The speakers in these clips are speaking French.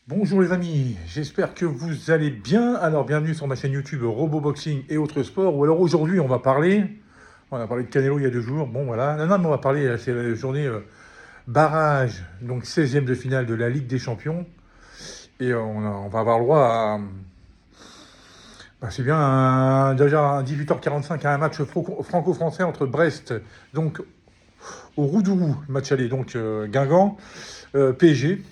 Bonjour les amis, j'espère que vous allez bien. Alors bienvenue sur ma chaîne YouTube Roboboxing et autres sports. Ou alors aujourd'hui on a parlé de Canelo il y a 2 jours. Bon voilà, non mais on va parler, c'est la journée barrage, donc 16e de finale de la Ligue des Champions. Et on va avoir le droit à, c'est bien, déjà à 18h45 à un match franco-français entre Brest, donc au Roudourou, match aller, donc Guingamp, PSG.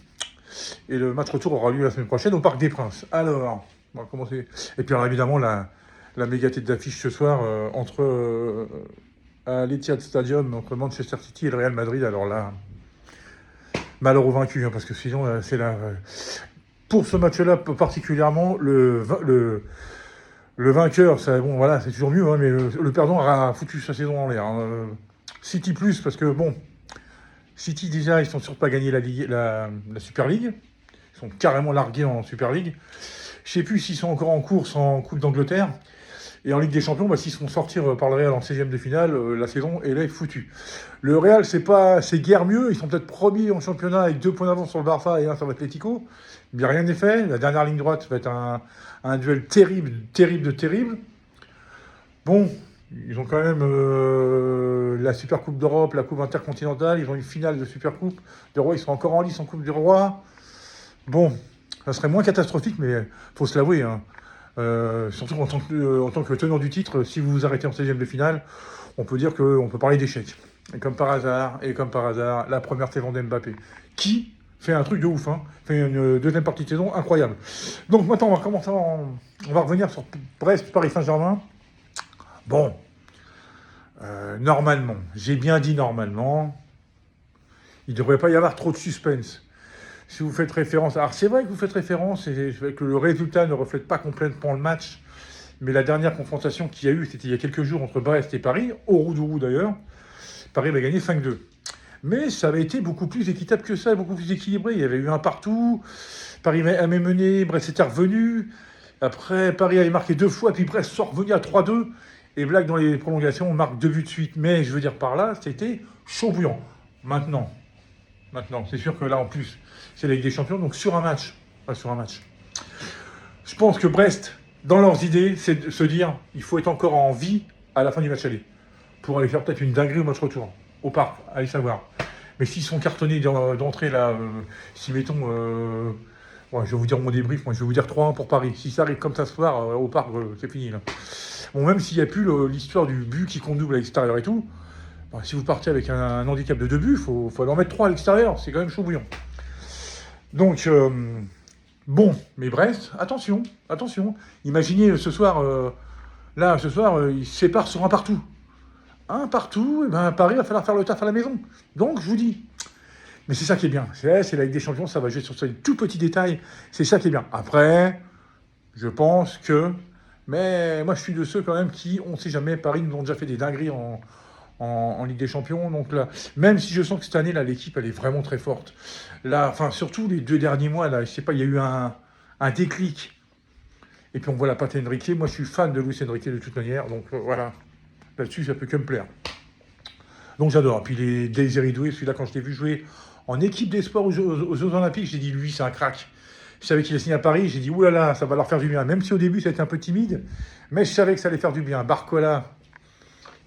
Et le match retour aura lieu la semaine prochaine au Parc des Princes. Alors, on va commencer. Et puis alors évidemment, la méga tête d'affiche ce soir à l'Etihad Stadium entre Manchester City et le Real Madrid. Alors là, malheur aux vaincus, hein, parce que sinon, c'est là. Pour ce match-là, particulièrement, le vainqueur, ça, bon, voilà, c'est toujours mieux, hein, mais le perdant aura foutu sa saison en l'air. Hein. City plus, parce que bon, City déjà, ils sont sûrs de pas gagner la Super League. Ils sont carrément largués en Super League. Je sais plus s'ils sont encore en course en Coupe d'Angleterre. Et en Ligue des Champions, s'ils se font sortir par le Real en 16e de finale, la saison est là est foutue. Le Real, c'est guère mieux. Ils sont peut-être premiers en championnat avec 2 points d'avance sur le Barça et 1 sur l'Atlético. Mais rien n'est fait. La dernière ligne droite va être un duel terrible, terrible de terrible. Bon, ils ont quand même la Super Coupe d'Europe, la Coupe intercontinentale. Ils ont une finale de Super Coupe des Rois. Ils sont encore en lice en Coupe des Rois. Bon, ça serait moins catastrophique, mais faut se l'avouer. Hein. Surtout en tant que tenant du titre, si vous vous arrêtez en 16e de finale, on peut dire qu'on peut parler d'échec. Et comme par hasard, la première saison d'Mbappé, qui fait un truc de ouf, hein, fait une deuxième partie de saison incroyable. Donc maintenant, on va revenir sur Brest, Paris Saint-Germain. Bon, normalement, j'ai bien dit normalement, il ne devrait pas y avoir trop de suspense. Si vous faites référence... Alors c'est vrai que vous faites référence et que le résultat ne reflète pas complètement le match, mais la dernière confrontation qu'il y a eu, c'était il y a quelques jours entre Brest et Paris, au Roudourou d'ailleurs. Paris avait gagné 5-2. Mais ça avait été beaucoup plus équitable que ça, beaucoup plus équilibré. Il y avait eu un partout, Paris avait mené, Brest était revenu. Après, Paris avait marqué 2 fois, puis Brest sort revenu à 3-2. Et blague dans les prolongations, on marque 2 buts de suite. Mais je veux dire par là, c'était chaud bouillant. Maintenant, c'est sûr que là, en plus, c'est la Ligue des Champions, donc sur un match, je pense que Brest, dans leurs idées, c'est de se dire, il faut être encore en vie à la fin du match aller, pour aller faire peut-être une dinguerie au match retour, au parc, allez savoir. Mais s'ils sont cartonnés d'entrée, là, si mettons, je vais vous dire mon débrief, moi je vais vous dire 3-1 pour Paris. Si ça arrive comme ça ce soir, au parc, c'est fini, là. Bon, même s'il n'y a plus l'histoire du but qui compte double à l'extérieur et tout, si vous partez avec un handicap de 2 buts, il faut aller en mettre 3 à l'extérieur, c'est quand même chaud bouillant. Donc, bon, mais Brest, attention. Imaginez ce soir, ils se séparent sur un partout. Un partout, et Paris va falloir faire le taf à la maison. Donc, je vous dis. Mais c'est ça qui est bien. C'est la Ligue des Champions, ça va jouer sur ces tout petits détails. C'est ça qui est bien. Après, je pense que... Mais moi, je suis de ceux quand même qui, on ne sait jamais, Paris nous ont déjà fait des dingueries en Ligue des Champions. Donc là, même si je sens que cette année, là, l'équipe, elle est vraiment très forte. Là, enfin, surtout les 2 derniers mois, là, je sais pas, il y a eu un déclic. Et puis on voit la patte Enrique. Moi, je suis fan de Luis Enrique de toute manière. Donc voilà, là-dessus, ça peut que me plaire. Donc j'adore. Puis les Désiré Doué, celui-là, quand je l'ai vu jouer en équipe des sports aux Jeux Olympiques, j'ai dit, lui, c'est un crack. Je savais qu'il a signé à Paris, j'ai dit, oulala, ça va leur faire du bien. Même si au début, ça a été un peu timide, mais je savais que ça allait faire du bien. Barcola,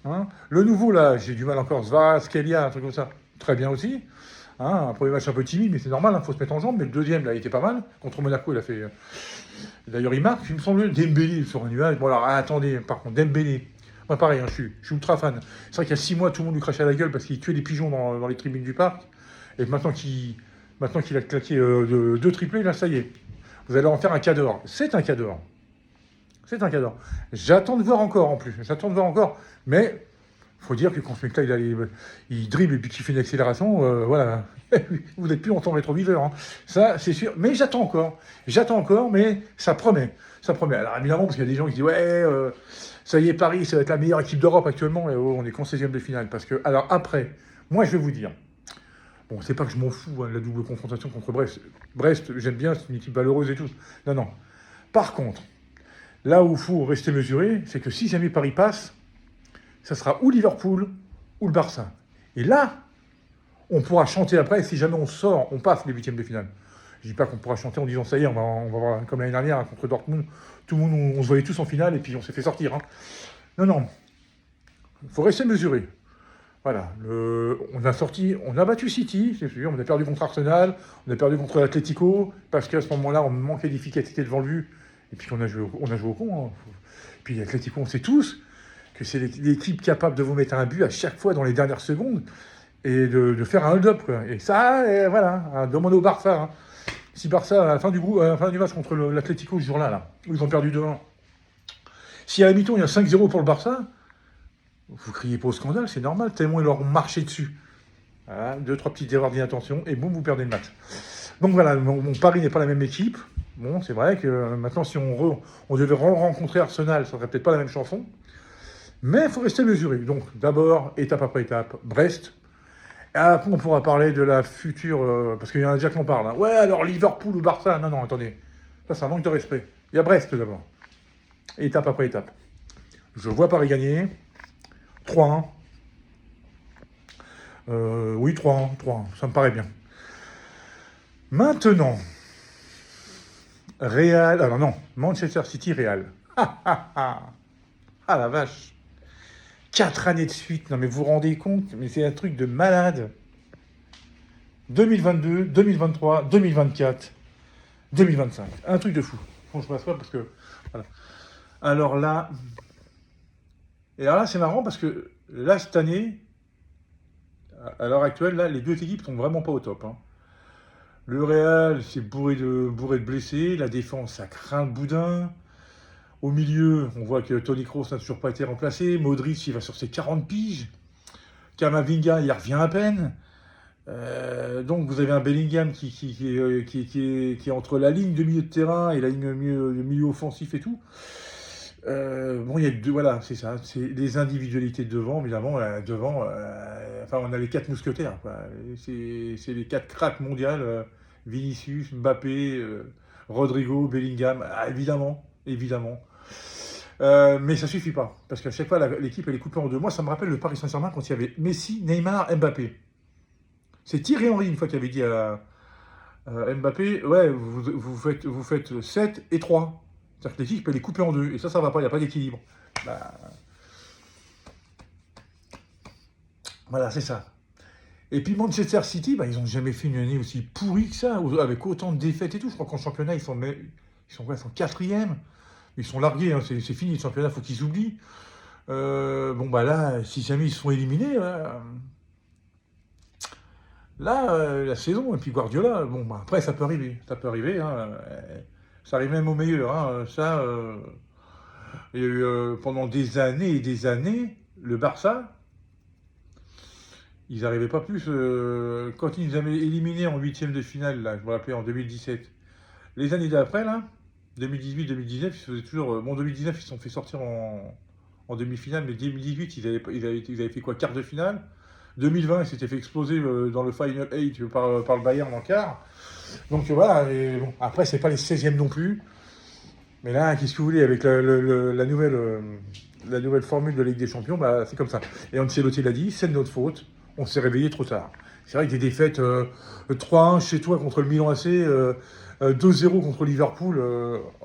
hein. Le nouveau, là, j'ai du mal encore, Skelia, un truc comme ça. Très bien aussi. Hein, un premier match un peu timide, mais c'est normal, il faut se mettre en jambe. Mais le deuxième, là, il était pas mal. Contre Monaco, il a fait... D'ailleurs, il marque, il me semble, Dembélé sur un nuage. Bon, alors, attendez, par contre, Dembélé. Moi, pareil, hein, je suis ultra fan. C'est vrai qu'il y a 6 mois, tout le monde lui crachait à la gueule parce qu'il tuait des pigeons dans les tribunes du parc. Et maintenant qu'il a claqué 2 triplés, là, ça y est. Vous allez en faire un cadeau. C'est un cadeau. J'attends de voir encore, en plus. Mais il faut dire que quand ce mec-là, il dribble et puis qu'il fait une accélération, voilà. Vous n'êtes plus en temps rétroviseur. Hein. Ça, c'est sûr. Mais j'attends encore, mais ça promet. Alors évidemment, parce qu'il y a des gens qui disent, ouais, ça y est, Paris, ça va être la meilleure équipe d'Europe actuellement, et on est qu'en 16e de finale. Parce que, alors après, moi, je vais vous dire, bon, c'est pas que je m'en fous, hein, de la double confrontation contre Brest. Brest, j'aime bien, c'est une équipe valeureuse et tout. Non. Par contre, là où il faut rester mesuré, c'est que si jamais Paris passe, ça sera ou Liverpool ou le Barça. Et là, on pourra chanter après si jamais on passe les 8e de finale. Je dis pas qu'on pourra chanter en disant ça y est, on va voir comme l'année dernière hein, contre Dortmund, tout le monde, on se voyait tous en finale et puis on s'est fait sortir. Hein. Non, non, il faut rester mesuré. Voilà, on a battu City, c'est sûr, on a perdu contre Arsenal, on a perdu contre l'Atlético, parce qu'à ce moment-là, on manquait d'efficacité devant le but, et puis on a joué au con. Hein. Puis l'Atlético, on sait tous que c'est l'équipe capable de vous mettre un but à chaque fois dans les dernières secondes, et de faire un hold-up, quoi. Et ça, voilà, hein, demandez au Barça. Hein. Si Barça, à la fin du match contre l'Atlético ce jour-là, là, où ils ont perdu 2-1, si à la mi-temps il y a 5-0 pour le Barça, vous criez pas au scandale, c'est normal, tellement ils leur ont marché dessus. Voilà, 2-3 petites erreurs d'inattention, et boum, vous perdez le match. Donc voilà, mon Paris n'est pas la même équipe. Bon, c'est vrai que maintenant, si on devait rencontrer Arsenal, ça serait peut-être pas la même chanson. Mais il faut rester mesuré. Donc d'abord, étape après étape, Brest. Et après, on pourra parler de la future... parce qu'il y en a déjà qui en parlent. Hein. Ouais, alors Liverpool ou Barça. Non, non, attendez. Ça, c'est un manque de respect. Il y a Brest d'abord. Étape après étape. Je vois Paris gagner. 3-1. Oui, 3-1. 3-1. Ça me paraît bien. Maintenant, Real... Alors non, Manchester City, Real. Ah la vache. 4 années de suite. Non mais vous vous rendez compte? Mais c'est un truc de malade. 2022, 2023, 2024, 2025. Un truc de fou. Bon, je m'assois parce que... Voilà. Alors là... Et alors là, c'est marrant parce que là, cette année, à l'heure actuelle, là, les deux équipes sont vraiment pas au top. Hein. Le Real, c'est bourré de blessés. La défense, ça craint le boudin. Au milieu, on voit que Toni Kroos n'a toujours pas été remplacé. Modric, il va sur ses 40 piges. Camavinga, il revient à peine. Donc vous avez un Bellingham qui est entre la ligne de milieu de terrain et la ligne de milieu offensif et tout. Bon, il y a deux, voilà, c'est ça. C'est les individualités devant, évidemment. Devant, enfin, on a les 4 mousquetaires. Quoi. C'est les 4 cracks mondiales. Vinicius, Mbappé, Rodrigo, Bellingham. Ah, évidemment, évidemment. Mais ça suffit pas. Parce qu'à chaque fois, l'équipe, elle est coupée en deux. Moi, ça me rappelle le Paris Saint-Germain quand il y avait Messi, Neymar, Mbappé. C'est Thierry Henry, une fois, qui avait dit à Mbappé, ouais, vous faites 7 et 3. C'est-à-dire que l'équipe, elle est coupée en deux. Et ça va pas, il n'y a pas d'équilibre. Bah, voilà, c'est ça. Et puis Manchester City, bah, ils n'ont jamais fait une année aussi pourrie que ça, avec autant de défaites et tout. Je crois qu'en championnat, ils sont quoi, ils sont 4e. Ils sont largués, hein, c'est fini le championnat, il faut qu'ils oublient. Bon, bah là, si jamais ils se font éliminés, la saison, et puis Guardiola, bon, bah, après, ça peut arriver, hein, ça arrive même au meilleur, hein, ça, il y a eu pendant des années et des années, le Barça, ils n'arrivaient pas plus, quand ils nous avaient éliminés en 8e de finale, là, je me rappelle en 2017, les années d'après, là, 2018-2019, ils se faisaient toujours, bon, 2019, ils se sont fait sortir en demi-finale, mais 2018, ils avaient fait quoi, quart de finale. 2020, ils s'étaient fait exploser dans le Final 8 par le Bayern en quart. Donc voilà, et bon, après, c'est pas les 16e non plus. Mais là, qu'est-ce que vous voulez, avec la nouvelle formule de Ligue des Champions, bah, c'est comme ça. Et Ancelotti l'a dit, c'est de notre faute, on s'est réveillé trop tard. C'est vrai que des défaites 3-1 chez toi contre le Milan AC, 2-0 contre Liverpool,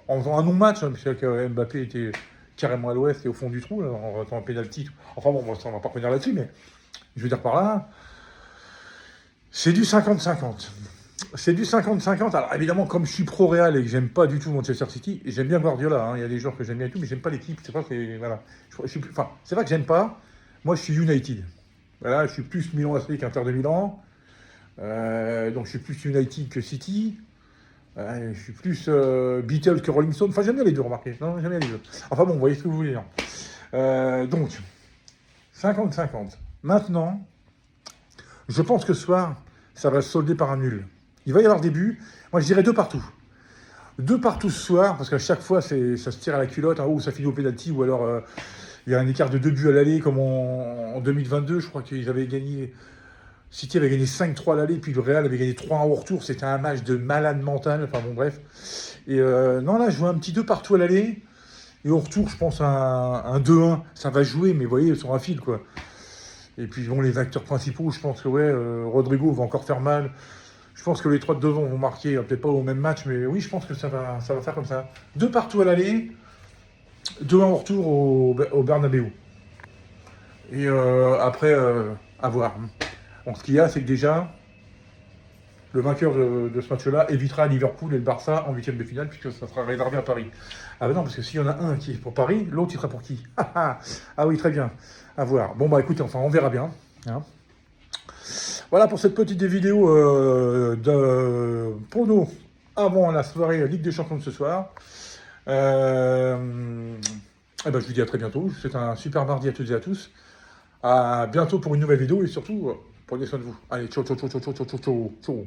en faisant un non-match, hein, puisque Mbappé était carrément à l'ouest et au fond du trou, là, en ratant un pénalty. Enfin bon, on va pas revenir là-dessus, mais je veux dire par là, c'est du 50-50. C'est du 50-50. Alors évidemment, comme je suis pro-Real et que j'aime pas du tout Manchester City, j'aime bien Guardiola, hein, il y a des joueurs que j'aime bien et tout, mais j'aime pas l'équipe. C'est pas que, voilà. Enfin, c'est pas que j'aime pas. Moi, je suis United. Voilà, je suis plus Milan AC qu'Inter de Milan. Donc je suis plus United que City. Je suis plus Beatles que Rolling Stone. Enfin, j'aime bien les deux, remarquez. Non, j'aime bien les deux. Enfin bon, vous voyez ce que vous voulez. Hein. Donc, 50-50. Maintenant, je pense que ce soir, ça va se solder par un nul. Il va y avoir des buts. Moi, je dirais 2 partout. 2 partout ce soir, parce qu'à chaque fois, ça se tire à la culotte, hein, ou ça finit au pénalty, ou alors il y a un écart de 2 buts à l'aller, comme en 2022. Je crois qu'ils avaient gagné... City avait gagné 5-3 à l'aller, puis le Real avait gagné 3-1 au retour. C'était un match de malade mental. Enfin bon, bref. Et non, là, je vois un petit 2 partout à l'aller. Et au retour, je pense un 2-1. Ça va jouer, mais vous voyez, sur un fil, quoi. Et puis, bon, les acteurs principaux, je pense que, ouais, Rodrigo va encore faire mal. Je pense que les 3 de devant vont marquer, peut-être pas au même match, mais oui, je pense que ça va faire comme ça. 2 partout à l'aller, 2-1 au retour au Bernabéu. Et après, à voir. Donc ce qu'il y a, c'est que déjà, le vainqueur de ce match-là évitera Liverpool et le Barça en huitième de finale, puisque ça sera réservé à Paris. Ah ben non, parce que s'il y en a un qui est pour Paris, l'autre il sera pour qui? Ah oui, très bien. À voir. Bon bah écoutez, enfin on verra bien. Hein. Voilà pour cette petite vidéo de prono avant la soirée Ligue des Champions de ce soir. Et ben, je vous dis à très bientôt. C'est un super mardi à toutes et à tous. À bientôt pour une nouvelle vidéo et surtout, prenez soin de vous. Allez, ciao, ciao, ciao, ciao, ciao, ciao, ciao, ciao.